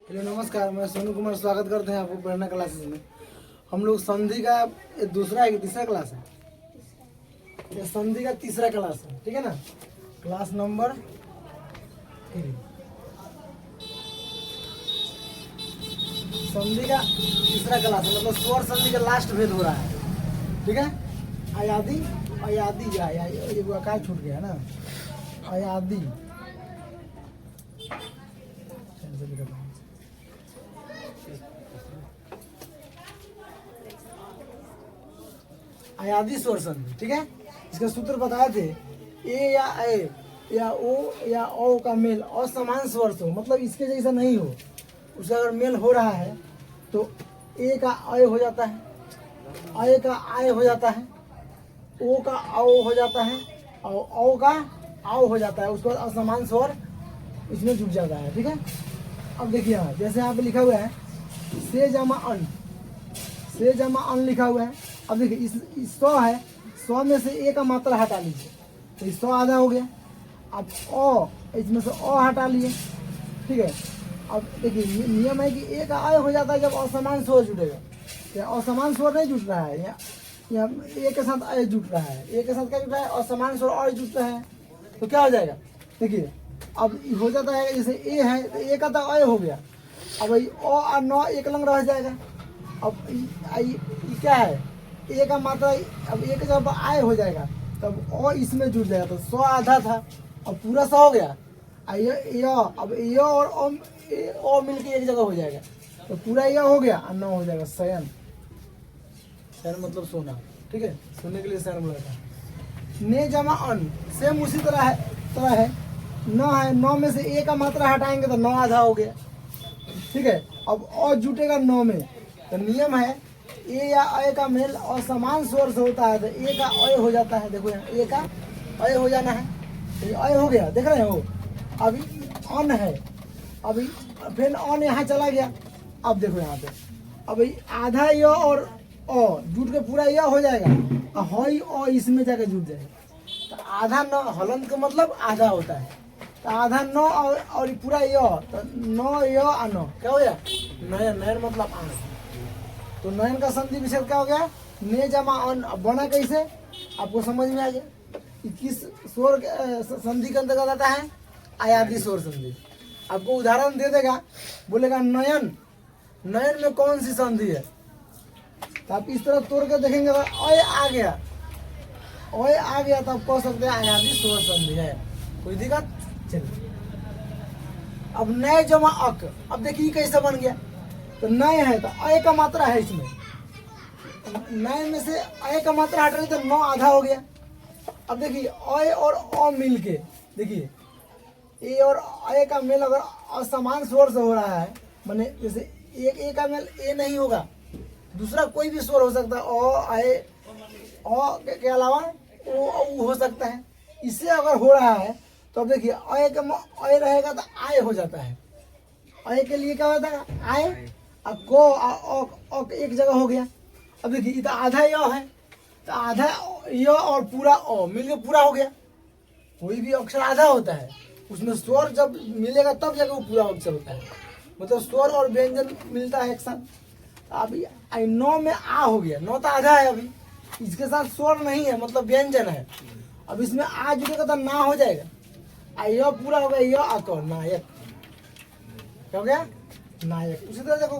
Hello नमस्कार, मैं सोनू कुमार स्वागत करते हैं आपको पढ़ना क्लासेस में। हम लोग संधि का ये दूसरा है कि तीसरा क्लास है? ये संधि का तीसरा क्लास है, ठीक है ना। क्लास नंबर 3 संधि का तीसरा क्लास है, मतलब स्वर संधि का लास्ट भेद हो रहा है, ठीक है। अयादि अयादि ये आकार छूट गया ना। अयादि अयादि स्वर संधि, ठीक है। इसका सूत्र बताए थे, ए या ओ या ओ का मेल असमान स्वर से हो, मतलब इसके जैसा नहीं हो, उसका अगर मेल हो रहा है तो ए का अय हो जाता है, अय का आय हो जाता है, ओ का आओ हो जाता है और औ का आओ हो जाता है। उसके बाद असमान स्वर इसमें जुट जाता है, ठीक है। अब देखिए यहाँ जैसे यहाँ पे लिखा हुआ है से जमा अन लिखा हुआ है। अब देखिए इस 100 है, 100 में से ए का मात्रा हटा लीजिए तो 100 आधा हो गया। अब ओ इसमें से ओ हटा लिए, ठीक है। अब देखिए नियम है कि ए का आय हो जाता है जब असमान स्वर जुटेगा। या असमान स्वर नहीं जुट रहा है, यहाँ ए के साथ आय जुट रहा है, ए के साथ क्या जुट रहा है, असमान स्वर और जुट रहा है, तो क्या हो जाएगा। देखिए अब हो जाता है जैसे ए है तो ए का तो आय हो गया। अब ओ और 9 एक लंग रह जाएगा। अब क्या है, ए का मात्रा अब ए का जब आय हो जाएगा तब ओ इसमें जुड़ जाएगा, तो 100 आधा था अब पूरा 100 हो गया। अब ये और ओ मिल के एक जगह हो जाएगा तो पूरा यह हो गया और 9 हो जाएगा शयन। शयन मतलब सोना, ठीक है, सोने के लिए शयन बोला था। ने जमा अन सेम उसी तरह है 9 है, 9 में से ए का मात्रा हटाएंगे तो 9 आधा हो गया, ठीक है। अब और जुटेगा 9 में, तो नियम है ए या अय का मेल असमान स्वर से होता है तो ए का अय हो जाता है। देखो यहाँ ए का अय हो जाना है, ये अय हो गया, देख रहे हो। अभी अन है, अभी फिर अन यहाँ चला गया। अब देखो यहाँ पे अभी आधा य और अ जुट के पूरा यह हो जाएगा, हई अ इसमें जाके जुट जाएगा। तो आधा 9 हलंत का मतलब आधा होता है, तो आधा 9 और पूरा य तो 9 य आ 9 क्या हो गया, नयन। नयन मतलब आन, तो नयन का संधि विच्छेद क्या हो गया, ने जमा अन। बना कैसे आपको समझ में आ गया। किस स्वर संधि के अंतर्गत आता है, अयादि स्वर संधि। आपको उदाहरण दे देगा, बोलेगा नयन, नयन में कौन सी संधि है, तो आप इस तरह तोड़ के देखेंगे अय आ गया, अय आ गया तो आप कह सकते हैं अयादि स्वर संधि है। कोई दिक्कत, चलिए। अब नय जमा अक, अब देखिए कैसे बन गया, तो नय है तो अय का मात्रा है इसमें, नय में से अय का मात्रा हट रही तो 9 आधा हो गया। अब देखिए अय और अ मिल के, देखिए ए और अय का मेल अगर असमान स्वर से हो रहा है, माने जैसे एक ए का मेल ए नहीं होगा, दूसरा कोई भी स्वर हो सकता है, अ अय अ के अलावा ओ हो सकता है। इससे अगर हो रहा है तो अब देखिए अय का अय रहेगा तो आय हो जाता है। अय के लिए क्या होता है, आय और को एक जगह हो गया। अब देखिए इधर आधा य है तो आधा य और पूरा अ मिलकर पूरा हो गया। कोई भी अक्षर आधा होता है, उसमें स्वर जब मिलेगा तब जाकर वो पूरा अक्षर होता है, मतलब स्वर और व्यंजन मिलता है एक साथ। अभी 9 में आ हो गया, 9 तो आधा है, अभी इसके साथ स्वर नहीं है मतलब व्यंजन है। अब इसमें आ जुड़ेगा तो ना हो जाएगा, यह पूरा हो गया, यह आको नायक, क्या हो गया, नायक। उसी तरह देखो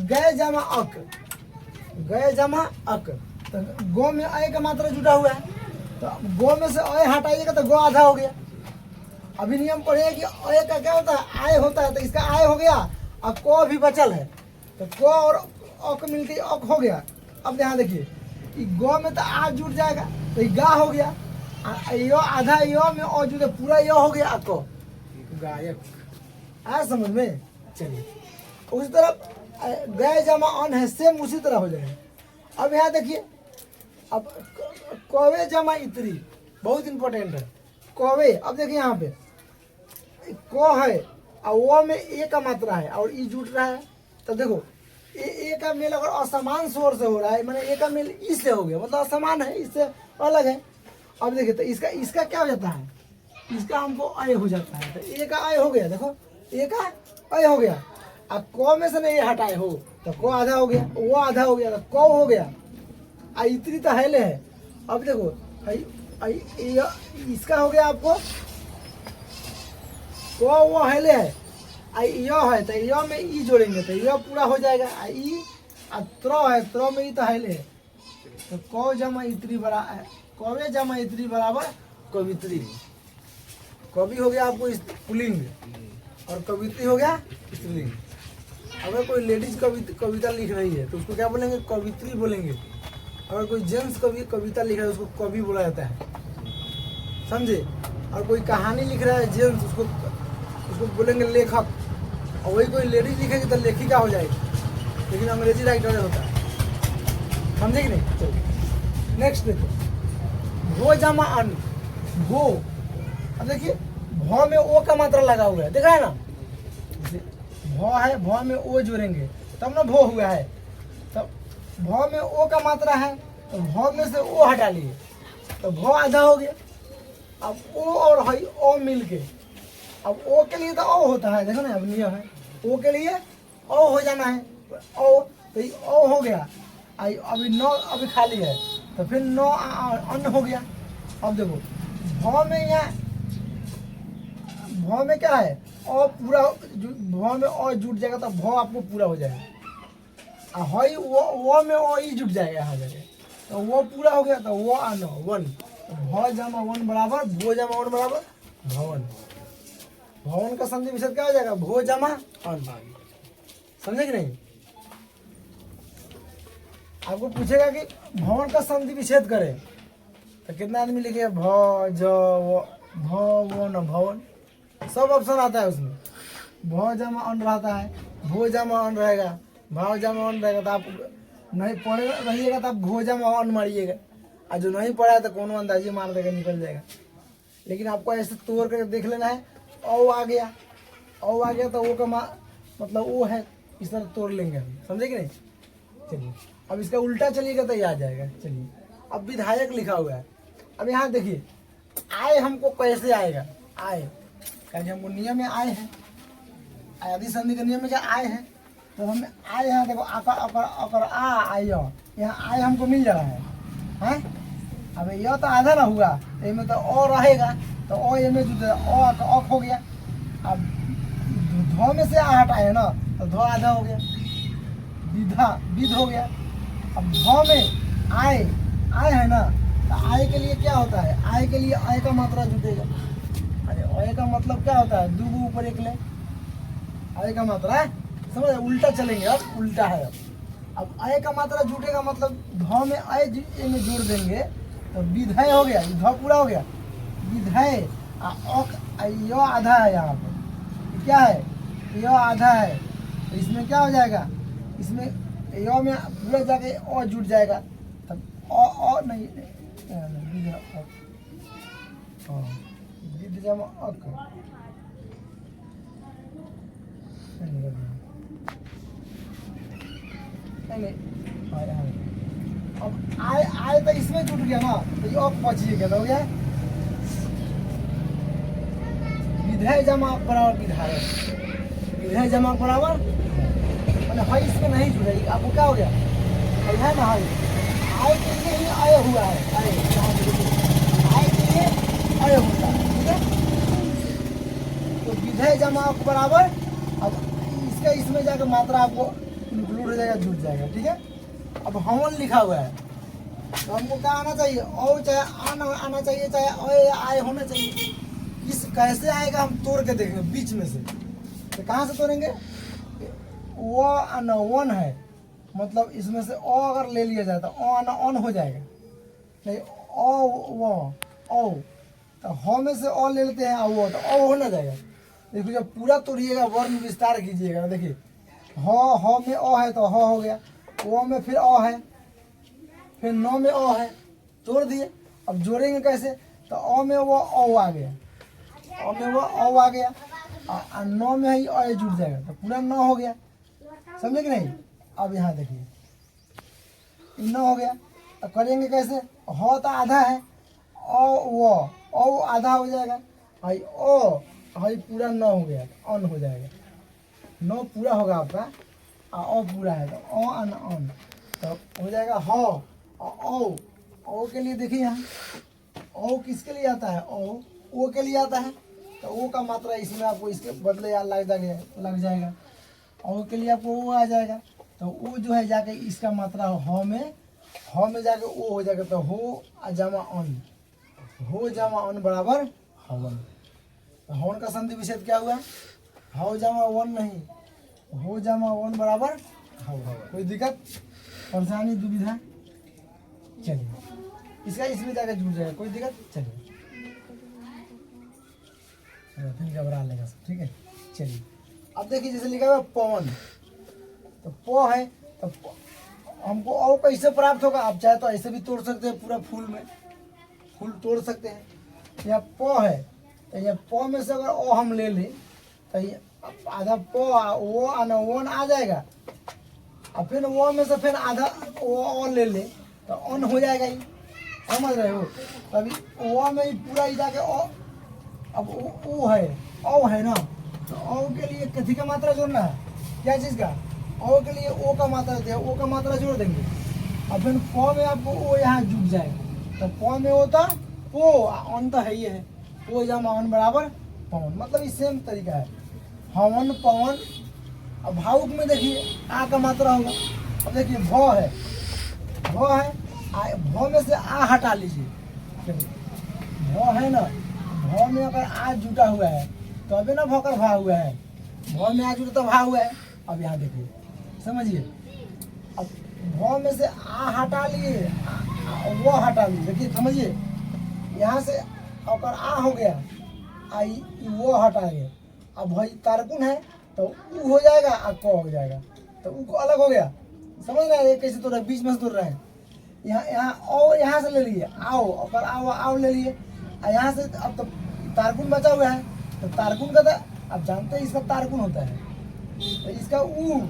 गए जमा अक, गए जमा अक, तो गो में अय का मात्रा जुटा हुआ है, तो गो में से अय हटाइएगा तो गो आधा हो गया। अभी नियम पढ़िए कि अय का क्या होता है, आय होता है, तो इसका आय हो गया और को भी बचल है, तो को और अक मिलके अक हो गया। अब यहाँ देखिए गो में तो आ जुट जाएगा तो ये गा हो गया, यो आधा यो में और जुटे पूरा यो हो गया को, गायक। आया समझ में, चलिए। उसी तरह गए जमा अन है, सेम उसी तरह हो जाएगा। अब यहाँ देखिए, अब कौवे जमा इतरी बहुत इंपॉर्टेंट है, कौवे। अब देखिए यहाँ पे को है और वो में ए का मात्रा है और ई जुट रहा है, तो देखो ए का मेल अगर असमान स्वर से हो रहा है, माने ए का मेल ई से हो गया, मतलब असमान है, इससे अलग है। अब देखिए तो इसका क्या हो जाता है, इसका हमको अय हो जाता है, तो ए का अय हो गया, देखो ए का अय हो गया। अब क में से नहीं हटाए हो तो क आधा हो गया, वो आधा हो गया तो क हो गया। इतनी तो हैले है। अब देखो इसका हो गया आपको क वो हैले है, यो है तो यो में ई जोड़ेंगे तो यो पूरा हो जाएगा। ई त्रो है, त्रो में ई तो हैले है तो क जमा इतनी बड़ा कवे जमा इतनी बराबर कवित्री। कवि हो गया आपको पुल्लिंग और कवित्री हो गया स्त्रीलिंग। अगर कोई लेडीज कविता लिख रही है तो उसको क्या बोलेंगे? कवित्री बोलेंगे। अगर कोई जेंट्स कविता लिख रहा है उसको कवि बोला जाता है, समझे? और कोई कहानी लिख रहा है जेंट्स उसको बोलेंगे लेखक। और वही कोई लेडीज लिखेगी तो लेखिका हो जाएगी, लेकिन अंग्रेजी राइटर होता है, समझे कि नहीं? चलो नेक्स्ट देखो, भो जमा अन्न। भो, अब देखिए भौ में ओ का मात्रा लगा हुआ है, देखा है ना? भौ है, भौ में ओ जोड़ेंगे तब ना भो हुआ है। तब भौ में ओ का मात्रा है तो भौ में से ओ हटा लिए तो भौ आधा हो गया। अब ओ और हई ओ मिल के, अब ओ के लिए तो ओ होता है, देखो ना, अब नियम है ओ के लिए ओ हो जाना है। ओ तो ये ओ हो गया। अभी नौ अभी खाली है तो फिर नौ अन्न हो गया। अब देखो भौ में यहाँ भौ में क्या है? ओ पूरा भौ में ओ जुट जाएगा तो भौ आपको पूरा हो जाएगा। हई वो में ओ ई जुट जाएगा यहाँ जगह तो वो पूरा हो गया तो वो आनो वन। भौ जमा वन बराबर भो जमा वन बराबर भवन। भवन का संधि विच्छेद क्या हो जाएगा? भो जमा अन्न। समझे कि नहीं? आपको पूछेगा कि भवन का संधि विच्छेद करे तो कितना आदमी लिखे? भ ज भवन भवन, सब ऑप्शन आता है उसमें। भौ जमा अन्न रहता है, भो जमा अन्न रहेगा, भाव जमा अन्न रहेगा। तो आप नहीं पढ़े रहिएगा तो आप भो जमा अन्न मारिएगा, और जो नहीं पढ़ा है तो कोनो अंदाजी मार देगा, निकल जाएगा। लेकिन आपको ऐसे तोड़ कर देख लेना है। ओ आ गया, ओ आ गया तो ओ का मतलब ओ है, इस तरह तोड़ लेंगे हम, समझे कि नहीं? चलिए अब इसका उल्टा चलिएगा तो ये आ जाएगा। चलिए अब विधायक लिखा हुआ है। अब यहाँ देखिए आय हमको कैसे आएगा? आय क्योंकि हमको नियम में आय है, आदि संधि के नियम में क्या आय है, तो हमें आय यहाँ देखो अकर आय, यहाँ आय हमको मिल जा रहा है, हैं? अब यह तो आधा ना हुआ तो इसमें तो ओ रहेगा तो ओ ये में जो ओ हो गया। अब धो में से आ हटाए ना तो धो आधा हो गया, विध हो गया। अब धो में आय है ना तो आय के लिए क्या होता है? आय के लिए आय का मात्रा जुटेगा। अरे आय का मतलब क्या होता है? दो ऊपर एक ले, आय का मात्रा है, समझ? उल्टा चलेंगे, अब उल्टा है। अब आय का मात्रा जुटेगा मतलब धौ में आय में जोड़ देंगे तो विधय हो गया, धौ पूरा हो गया, विधय। यो आधा है, यहाँ पे क्या है? यो आधा है तो इसमें क्या हो जाएगा? इसमें यो में पूरा जाके ओ जुट जाएगा तब ओ नहीं विध जमा अक। अब आय तो इसमें जुट गया ना तो ये अब पहुंचिए गया, हो गया विधेय जमा बराबर विधायक। विधेय जमा बराबर मैंने हई इसमें नहीं जुड़ेगी। आपको क्या हो गया? है ना हई आय के लिए ही आय हुआ है, आय के लिए आय होता है, ठीक है? तो विधेय जमा बराबर अब इसका इसमें जाकर मात्रा आपको इंक्लूड हो जाएगा, जुट जाएगा, ठीक है? अब हवन लिखा हुआ है तो हमको क्या आना चाहिए? ओ चाहे आना चाहिए, चाहे आय होना चाहिए। किस कैसे आएगा हम तोड़ के देखेंगे बीच में से। तो कहाँ से तोड़ेंगे? वो वन है मतलब इसमें से ओ अगर ले लिया जाए तो ऑन हो जाएगा, नहीं ओ तो हो में से ओ ले लेते हैं वो तो ओ हो ना जाएगा। देखिए जब पूरा तोड़िएगा वर्ण विस्तार कीजिएगा, देखिए हो में ओ है तो हो गया, ओ में फिर ओ है, फिर नौ में ओ है, तोड़ दिए। अब जोड़ेंगे कैसे? तो ओ में वो ओ आ गया, ओ में वो ओ आ गया और नौ में ही ओ जुड़ जाएगा तो पूरा नौ हो गया, समझे कि नहीं? अब यहाँ देखिए नौ हो गया तो करेंगे कैसे? हो तो आधा है, ओ आधा हो जाएगा, भाई ओ भाई पूरा नौ हो गया, ऑन हो जाएगा। नौ पूरा होगा आपका, और अ पूरा है तो अ अन अन, तो हो जाएगा ह और ओ के लिए देखिए यहाँ ओ किसके लिए आता है, ओ के लिए आता है, तो ओ का मात्रा इसमें आपको इसके बदले यार लग जाएगा। ओ के लिए आपको ओ आ जाएगा, तो ओ जो है जाके इसका मात्रा ह में जाके ओ हो जाएगा, तो हो जमा अन, हो जमा अन बराबर हवन। तो हवन का संधि विच्छेद क्या हुआ, हो जमा वन नहीं, हो जमा वन बराबर हवन। कोई दिक्कत परेशानी दुविधा, चलिए इसका इसमें जाकर जुड़ जाएगा, कोई दिक्कत, चलिए फिर घबरा लेगा सब, ठीक है। चलिए अब देखिए जैसे लिखा हुआ पवन, तो प है, तो हमको और कैसे प्राप्त होगा, आप चाहे तो ऐसे भी तोड़ सकते हैं, पूरा फूल में फूल तोड़ सकते हैं। यहाँ प है, तो यहाँ प में से अगर ओ हम ले लें तो ये आधा प वो आना वन आ जाएगा, और फिर वो में से फिर आधा वो और ले ले तो ऑन हो जाएगा ही, समझ रहे हो। तभी ओ में ही पूरा ही जाके ओ, अब ओ है, ओ है ना, तो ओ के लिए कथी का मात्रा जोड़ना है, क्या चीज़ का, ओ के लिए ओ का मात्रा होती है, ओ का मात्रा जोड़ देंगे, और फिर प में आपको ओ यहाँ जुट जाएगा, तो प में होता पो, ऑन तो है ही है, पो जमा ऑन बराबर पवन, मतलब ये सेम तरीका है, हवन पवन। अब भावुक में देखिए आ का मात्रा होगा, अब देखिए भ है, भ में से आ हटा लीजिए, भ है ना, भ में अगर आ जुटा हुआ है तो अभी ना भकर भा हुआ है, भ में आ जुटा तो भा हुआ है। अब यहाँ देखिए समझिए, अब भ में से आ हटा लिए, वो हटा लिए, देखिए समझिए, यहाँ से अगर आ हो गया, आई वो हटा गया, अब भाई तारकुन है तो उ हो जाएगा और क हो जाएगा, तो उ को अलग हो गया, समझ रहे हैं कैसे तोड़ रहे हैं, बीच में से तोड़ रहे हैं। यहाँ और यहाँ से ले लिए आओ, और आओ ले लिए, और यहाँ से अब तो तारकुन बचा हुआ है, तो तारकुन का तो अब जानते हैं इसका तारकुन होता है, तो इसका उ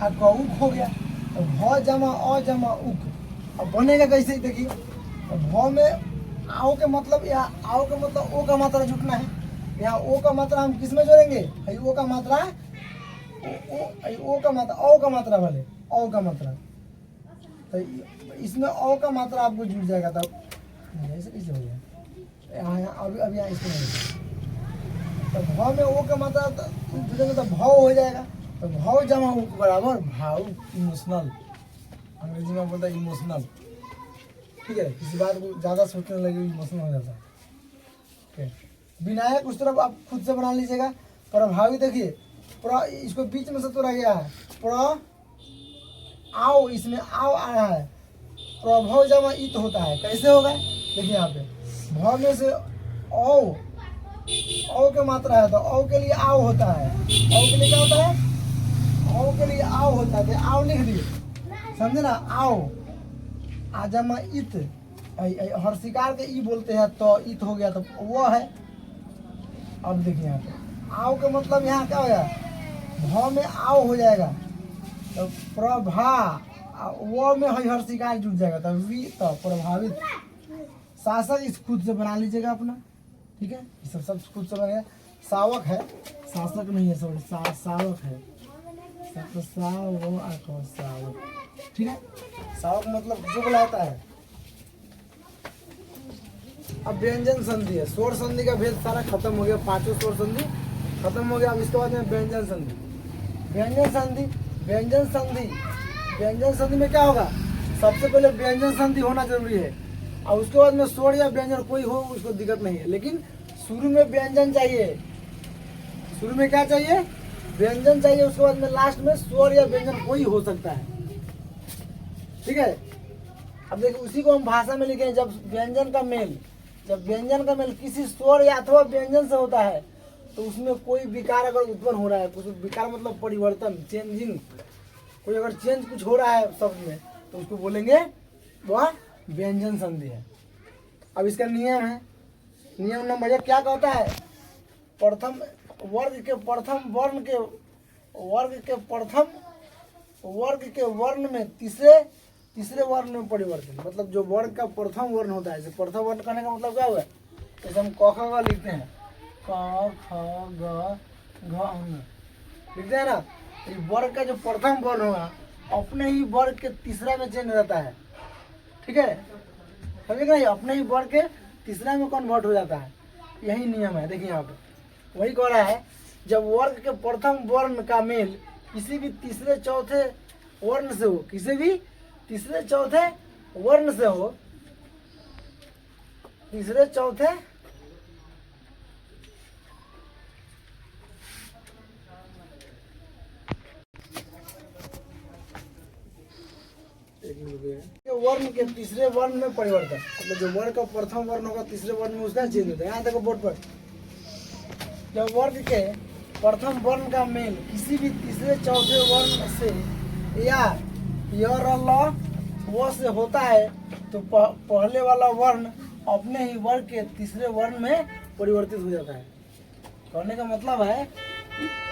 और क उक हो गया, तो भ जमा अ जमा उक। अब बनेगा कैसे देखिए, तो भ में आओ के मतलब, यहाँ आओ के मतलब ओ का मात्रा जुटना है, यहाँ ओ का मात्रा हम किस में जोड़ेंगे, ओ का मात्रा ओ का मात्रा, ओ का मात्रा भले ओ का मात्रा, तो इसमें ओ का मात्रा आपको जुड़ जाएगा, तब ऐसे कैसे हो गया, यहाँ अभी यहाँ इसमें, तो भाव में ओ का मात्रा जुड़ेगा तो भाव हो जाएगा, तो भाव जमा उ बराबर भाव, इमोशनल, अंग्रेजी में बोलता है इमोशनल, ठीक है। किसी बात को ज़्यादा सोचने लगे इमोशनल हो जाता है, ठीक है। विनायक उस तरफ आप खुद से बना लीजिएगा। प्रभावी देखिए, इसको बीच में से तोड़ा गया है, आओ, इसमें आओ आ रहा है, प्रभाव जमा इत होता है, कैसे होगा देखिए यहाँ पे, भाव में से ओ के मात्रा है, तो ओ के लिए आओ होता है, ओ के लिए क्या होता है, ओ के लिए आओ होता है, तो आओ लिख दिए, समझे ना, आओ आ जमा इत, हर शिकार के ई बोलते हैं, तो इत हो गया, तो वो है। अब देखिए यहाँ पे आओ का मतलब यहाँ क्या हो गया, भ में आओ हो जाएगा, तो प्रभा वो में हर शिकार जुट जाएगा, तो वी, तो प्रभावित। शासक इस खुद से बना लीजिएगा अपना, ठीक है, ये सब खुद से बनेगा। सावक है, शासक नहीं है, सॉरी सावक है, सावक, ठीक है। सावक मतलब जो बुलाता है। अब व्यंजन संधि है, स्वर संधि का भेद सारा खत्म हो गया, पांचों स्वर संधि खत्म हो गया। अब इसके बाद में व्यंजन संधि, व्यंजन संधि में क्या होगा, सबसे पहले व्यंजन संधि होना जरूरी है, और उसके बाद में स्वर या व्यंजन कोई हो उसको दिक्कत नहीं है, लेकिन शुरू में व्यंजन चाहिए, शुरू में क्या चाहिए, व्यंजन चाहिए, उसके बाद में लास्ट में स्वर या व्यंजन कोई हो सकता है, ठीक है। अब देखिए उसी को हम भाषा में लिखे, जब व्यंजन का मेल किसी स्वर या अथवा व्यंजन से होता है, तो उसमें कोई विकार अगर उत्पन्न हो रहा है, कुछ विकार मतलब परिवर्तन, चेंजिंग, कोई अगर चेंज कुछ हो रहा है शब्द में, तो उसको बोलेंगे वह व्यंजन संधि है। अब इसका नियम है, नियम नंबर 1 क्या कहता है, प्रथम वर्ग के प्रथम वर्ण में तीसरे वर्ण में परिवर्तन, मतलब जो वर्ग का प्रथम वर्ण होता है, प्रथम वर्ण करने का मतलब क्या हुआ, जैसे हम क ख ग लिखते हैं, क ख ग घ, लिखते हैं ना, ये वर्ग का जो प्रथम वर्ण होगा अपने ही वर्ग के तीसरा में चेंज हो जाता है। ठीक है, समझे नहीं, अपने ही वर्ग के तीसरा में कन्वर्ट हो जाता है, यही नियम है। देखिए यहाँ पे वही कह रहा है, जब वर्ग के प्रथम वर्ण का मेल किसी भी तीसरे चौथे वर्ण से हो, किसी भी तीसरे चौथे वर्ण से हो, तीसरे चौथे वर्ण के तीसरे वर्ण में परिवर्तन, मतलब जो वर्ग का प्रथम वर्ण होगा तीसरे वर्ण में उसका चेंज होता है। यहाँ देखो बोर्ड पर, जब वर्ग के प्रथम वर्ण का मेल किसी भी तीसरे चौथे वर्ण से या य र ल व से होता है तो पहले वाला वर्ण अपने ही वर्ग के तीसरे वर्ण में परिवर्तित हो जाता है। कहने का मतलब है,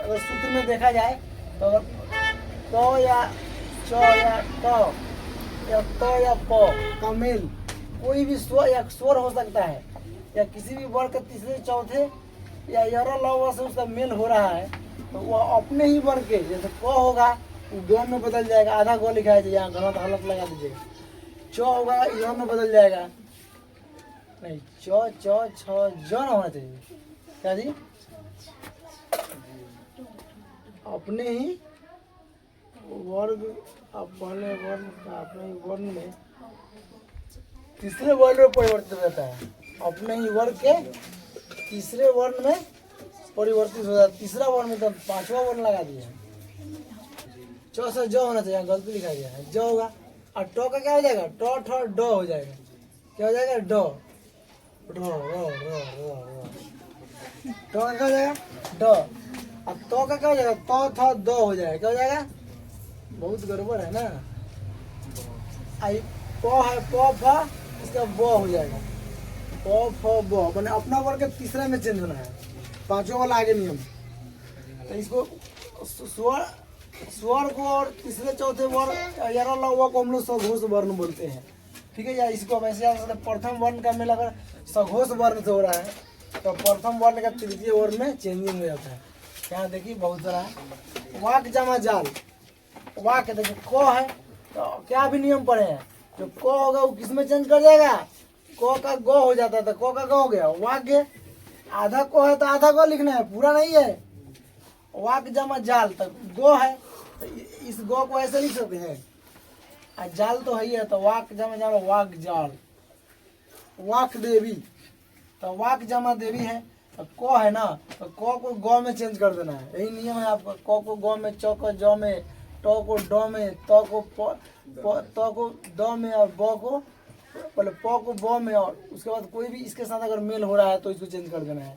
अगर सूत्र में देखा जाए तो तो या च या ट या त या प का मेल कोई भी स्वर या स्वर हो सकता है, या किसी भी वर्ग के तीसरे चौथे या यर ल से उसका मेल हो रहा है तो वह अपने ही वर्ग के, जैसे क होगा वो ग में बदल जाएगा, आधा ग लिखा है, यहाँ गलत हालत लगा दीजिएगा। च होगा य में बदल जाएगा, नहीं च च छ ज ना होना चाहिए, क्या जी, अपने ही वर्ग, अपने वर्ण का अपने वर्ण में तीसरे वर्ण में परिवर्तित हो जाता है, अपने ही वर्ग के तीसरे वर्ण में परिवर्तित हो जाता है। तीसरा वर्ण में तो पांचवा वर्ण लगा दिया है, च से ज होना चाहिए, गलती लिखा गया है, ज होगा, और ट का क्या हो जाएगा, ट ठ ड हो जाएगा, क्या हो जाएगा, ड ट का क्या हो जाएगा, ड, और तो का क्या हो जाएगा, त थ द हो जाएगा, क्या हो जाएगा, बहुत गड़बड़ है ना। आई प है, प फ, इसका ब हो जाएगा, प फ ब, मैंने अपना वर्ग तीसरा में चेंज होना है, पांचों वाला आगे नियम। तो इसको स्वर को और तीसरे चौथे वर्ण यार को हम लोग सघोष वर्ण बोलते हैं। ठीक है, या इसको वैसे प्रथम वर्ण का मेल अगर सघोष वर्ण से हो रहा है तो प्रथम वर्ण का तृतीय वर्ण में चेंजिंग हो जाता है। यहाँ देखिए बहुत सारा है, वाक जमा जाल, वाक देखिए क है तो क्या भी नियम पढ़े हैं, जो क होगा वो किस में चेंज कर जाएगा, क का ग हो जाता है, तो क का ग हो गया वाक्य, आधा क है तो आधा ग लिखना है, पूरा नहीं है। वाक जमा जाल तक गो है तो इस गो को ऐसे लिख सकते हैं, जाल तो है ही है, तो वाक जमा जाल वाक जाल, वाक देवी तो वाक जमा देवी है, तो क है ना तो क को ग में चेंज कर देना है, यही नियम है आपका। क को ग में, च को ज में, ट को ड में, त को द में, और ब को पहले प को ब में, और उसके बाद कोई भी इसके साथ अगर मेल हो रहा है तो इसको चेंज कर देना है,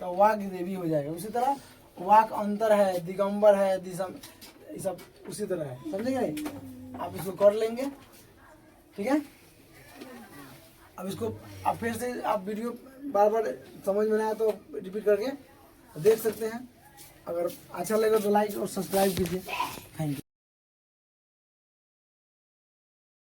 तो वाक देवी हो जाएगा। उसी तरह वाक अंतर है, दिगंबर है, दिसम, ये सब उसी तरह है, समझेंगे नहीं, आप इसको कर लेंगे। ठीक है, अब इसको आप फिर से आप वीडियो बार बार समझ में ना आए तो रिपीट करके देख सकते हैं। अगर अच्छा लगे तो लाइक और सब्सक्राइब कीजिए। Thank you.